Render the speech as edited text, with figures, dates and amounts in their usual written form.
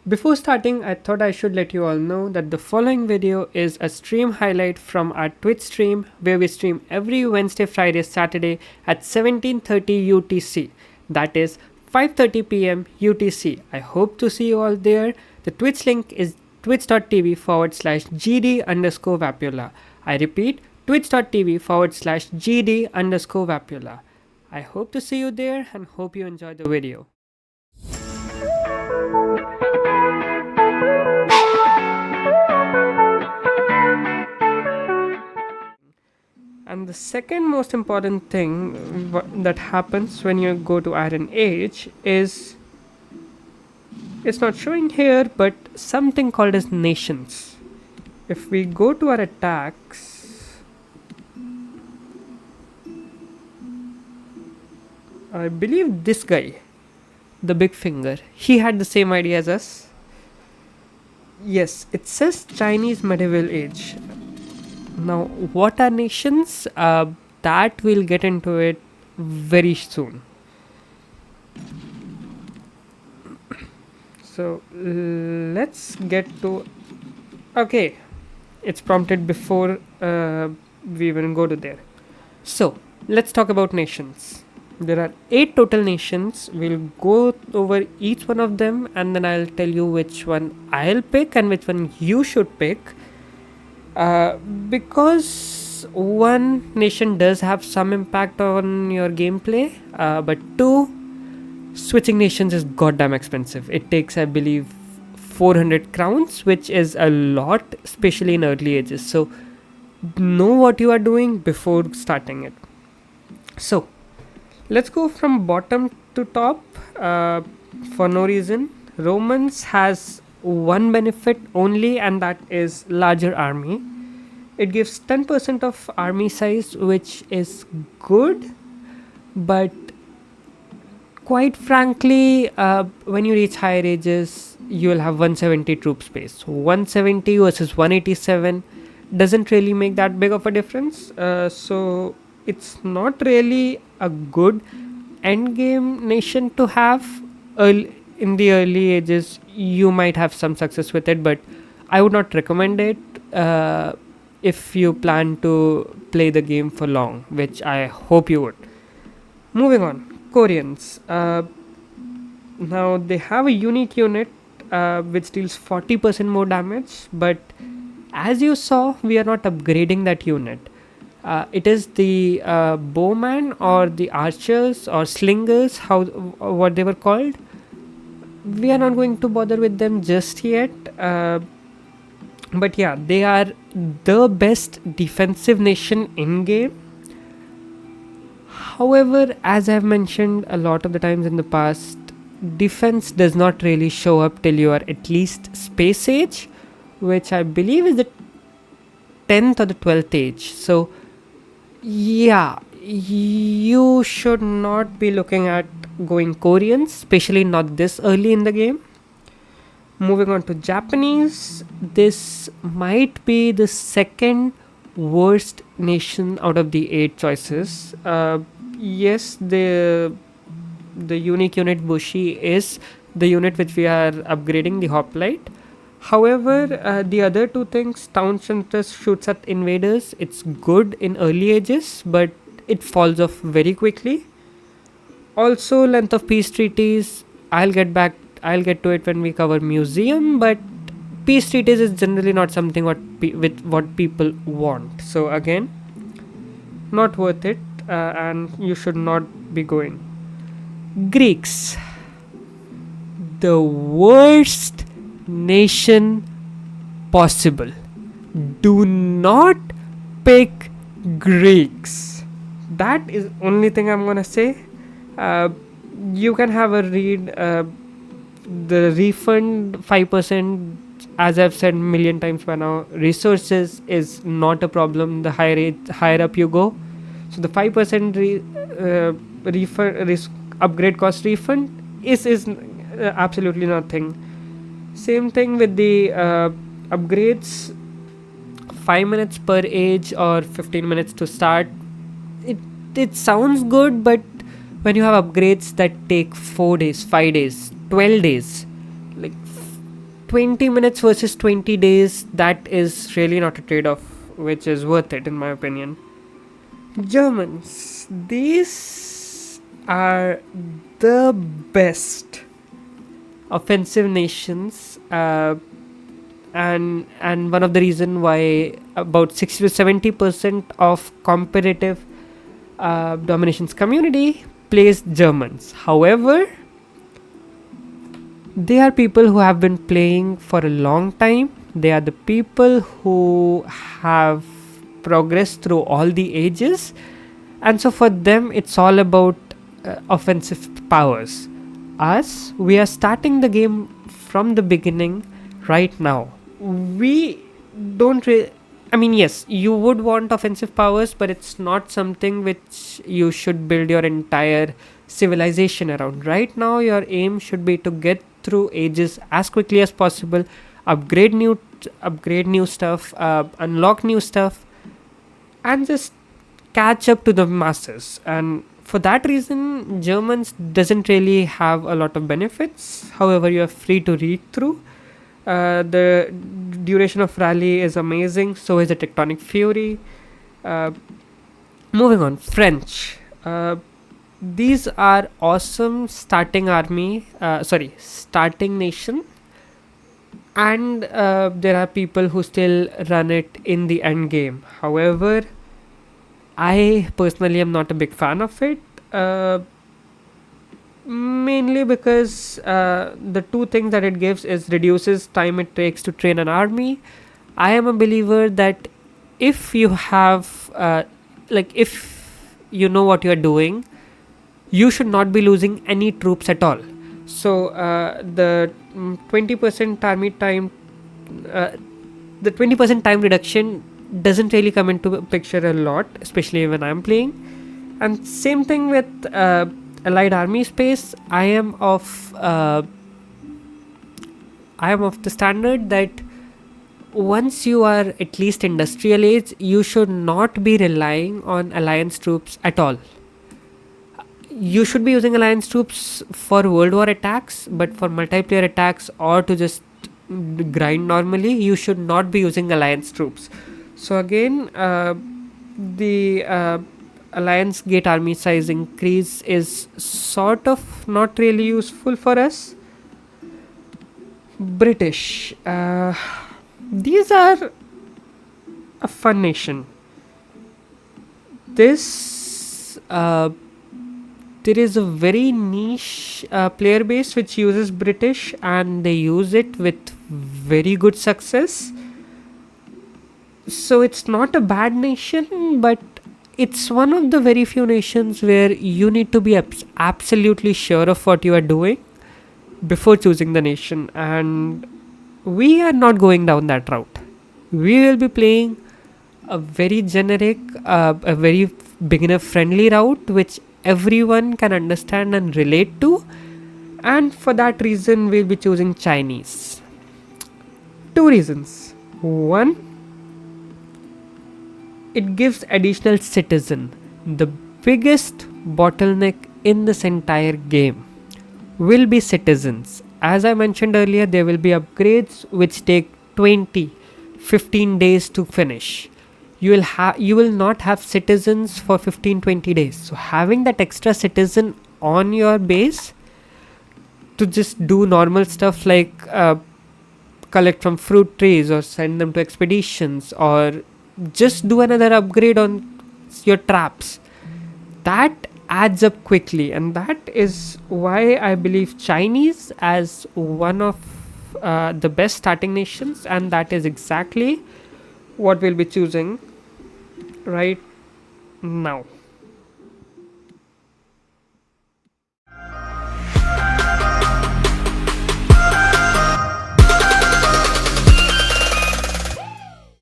Before starting, I thought I should let you all know that the following video is a stream highlight from our Twitch stream where we stream every Wednesday, Friday, Saturday at 17:30 UTC. That is 5:30 p.m. UTC. I hope to see you all there. The Twitch link is twitch.tv/GD underscore Vapula. I repeat, twitch.tv/GD underscore Vapula. I hope to see you there and hope you enjoy the video. And the second most important thing that happens when you go to Iron Age is, it's not showing here, but something called as nations. If we go to our attacks, I believe this guy, the big finger, he had the same idea as us. Yes, it says Chinese medieval age. Now, what are nations? That we'll get into it very soon. So let's get to. Okay, it's prompted before we even go to there. So let's talk about nations. There are 8 total nations. We'll go over each one of them and then I'll tell you which one I'll pick and which one you should pick. Because one nation does have some impact on your gameplay, but 2, switching nations is goddamn expensive. It takes, I believe, 400 crowns, which is a lot, especially in early ages. So know what you are doing before starting it. So let's go from bottom to top. For no reason, Romans has one benefit only, and that is larger army. It gives 10% of army size, which is good, but quite frankly, when you reach higher ages, you will have 170 troop space. 170 versus 187 doesn't really make that big of a difference. So it's not really a good end game nation to have. In the early ages, you might have some success with it, but I would not recommend it if you plan to play the game for long, which I hope you would. Moving on, Koreans. Now they have a unique unit which deals 40% more damage, but as you saw, we are not upgrading that unit. It is the bowman or the archers or slingers, what they were called. We are not going to bother with them just yet. But yeah, they are the best defensive nation in game. However, as I've mentioned a lot of the times in the past, defense does not really show up till you are at least space age, which I believe is the 10th or the 12th age. So yeah, you should not be looking at going Koreans, especially not this early in the game. Moving on to Japanese, this might be the second worst nation out of the 8 choices. Yes, the unique unit Bushi is the unit which we are upgrading, the hoplite. However, the other 2 things, town centers shoots at invaders. It's good in early ages, but it falls off very quickly. Also, length of peace treaties, I'll get to it when we cover museum, but peace treaties is generally not something with what people want. So again, not worth it, and you should not be going. Greeks, the worst nation possible. Do not pick Greeks. That is only thing I'm gonna say. You can have a read. The refund 5%, as I've said million times by now, resources is not a problem the higher up you go. So the 5% refund upgrade cost refund is absolutely nothing. Same thing with the upgrades, 5 minutes per age or 15 minutes to start. It sounds good, but when you have upgrades that take 4 days, 5 days, 12 days, like 20 minutes versus 20 days, that is really not a trade off which is worth it, in my opinion. Germans, these are the best offensive nations, and one of the reason why about 60 to 70% of competitive dominations community plays Germans. However, they are people who have been playing for a long time. They are the people who have progressed through all the ages, and so for them it's all about offensive powers. Us, we are starting the game from the beginning right now. We don't I mean, yes, you would want offensive powers, but it's not something which you should build your entire civilization around. Right now, your aim should be to get through ages as quickly as possible, upgrade new stuff, unlock new stuff, and just catch up to the masses. And for that reason, Germans doesn't really have a lot of benefits. However, you are free to read through. The duration of rally is amazing. So is the tectonic fury. Uh, Moving on, French. These are awesome starting army. Starting nation. And there are people who still run it in the end game. However, I personally am not a big fan of it. Mainly because the two things that it gives is reduces time it takes to train an army. I am a believer that if you have if you know what you're doing, you should not be losing any troops at all. So the 20% army time, uh, the 20% time reduction doesn't really come into picture a lot, especially when I'm playing. And same thing with allied army space. I am of the standard that once you are at least industrial age, you should not be relying on alliance troops at all. You should be using alliance troops for world war attacks, but for multiplayer attacks or to just grind normally, you should not be using alliance troops. So again, the alliance gate army size increase is sort of not really useful for us. British, these are a fun nation. This There is a very niche player base which uses British, and they use it with very good success. So it's not a bad nation, but it's one of the very few nations where you need to be absolutely sure of what you are doing before choosing the nation, and we are not going down that route. We will be playing a very generic, a very beginner friendly route which everyone can understand and relate to, and for that reason we'll be choosing Chinese. Two reasons. One, it gives additional citizen. The biggest bottleneck in this entire game will be citizens. As I mentioned earlier, there will be upgrades which take 15 days to finish. You will not have citizens for 15-20 days. So having that extra citizen on your base to just do normal stuff like collect from fruit trees or send them to expeditions or just do another upgrade on your traps, that adds up quickly, and that is why I believe Chinese as one of the best starting nations, and that is exactly what we'll be choosing right now.